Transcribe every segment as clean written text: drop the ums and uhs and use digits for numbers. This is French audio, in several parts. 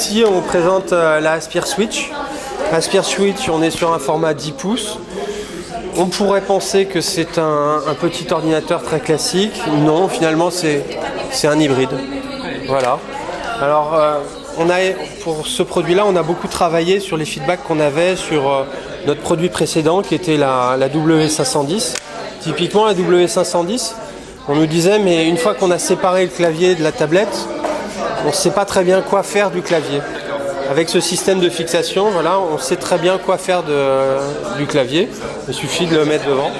ici, on présente la Aspire Switch. Aspire Switch, on est sur un format 10 pouces. On pourrait penser que c'est un petit ordinateur très classique. Non, finalement, c'est un hybride. Voilà. Alors, pour ce produit-là, on a beaucoup travaillé sur les feedbacks qu'on avait sur notre produit précédent, qui était la W510. Typiquement, la W510, on nous disait, mais une fois qu'on a séparé le clavier de la tablette, on ne sait pas très bien quoi faire du clavier. Avec ce système de fixation, voilà, on sait très bien quoi faire du clavier. Il suffit de le mettre devant.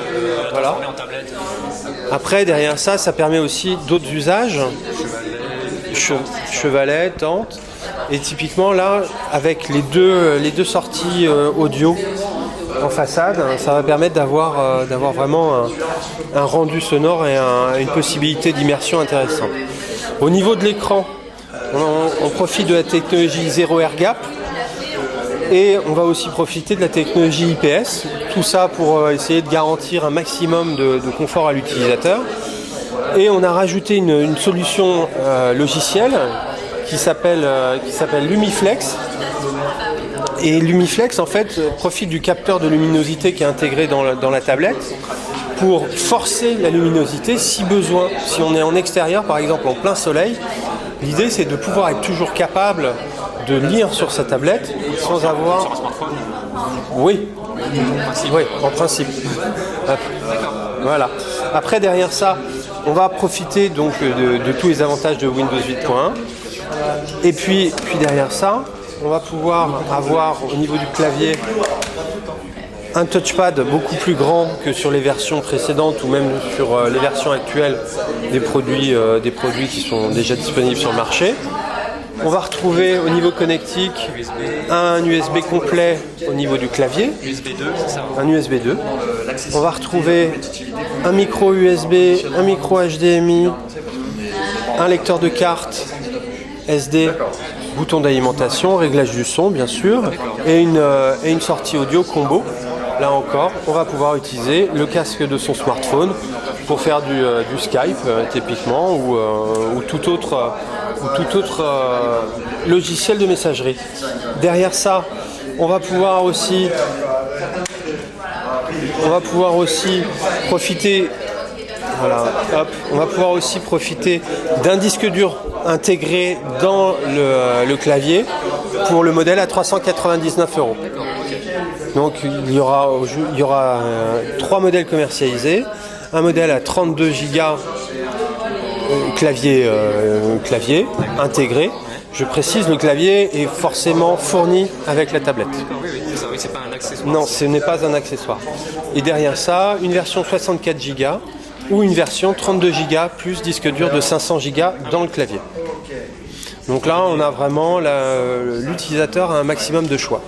Voilà. Après, derrière ça, ça permet aussi d'autres usages. Chevalet, tente. Et typiquement là, avec les deux sorties audio en façade, ça va permettre d'avoir vraiment un rendu sonore et une possibilité d'immersion intéressante. Au niveau de l'écran, on profite de la technologie Zero Air Gap et on va aussi profiter de la technologie IPS. Tout ça pour essayer de garantir un maximum de confort à l'utilisateur. Et on a rajouté une solution logicielle qui s'appelle Lumiflex. Et Lumiflex, en fait, profite du capteur de luminosité qui est intégré dans la tablette pour forcer la luminosité si besoin. Si on est en extérieur, par exemple en plein soleil, l'idée c'est de pouvoir être toujours capable de lire sur sa tablette sans avoir... Sur un smartphone? Oui, en principe. Voilà. Après, derrière ça, on va profiter donc de tous les avantages de Windows 8.1. Et puis derrière ça, on va pouvoir avoir au niveau du clavier un touchpad beaucoup plus grand que sur les versions précédentes ou même sur les versions actuelles des produits qui sont déjà disponibles sur le marché. On va retrouver au niveau connectique un USB complet au niveau du clavier, un USB 2. On va retrouver un micro USB, un micro HDMI, un lecteur de carte SD, bouton d'alimentation, réglage du son bien sûr, et une sortie audio combo. Là encore, on va pouvoir utiliser le casque de son smartphone pour faire du Skype typiquement ou tout autre logiciel de messagerie. Derrière ça, on va pouvoir aussi profiter, voilà, hop, on va pouvoir aussi profiter d'un disque dur intégré dans le clavier pour le modèle à 399 €. Donc il y aura 3 modèles commercialisés, un modèle à 32 Go clavier intégré. Je précise, le clavier est forcément fourni avec la tablette. Oui, c'est pas un accessoire. Non, ce n'est pas un accessoire. Et derrière ça, une version 64 Go ou une version 32 Go plus disque dur de 500 Go dans le clavier. Donc là, on a vraiment l'utilisateur a un maximum de choix.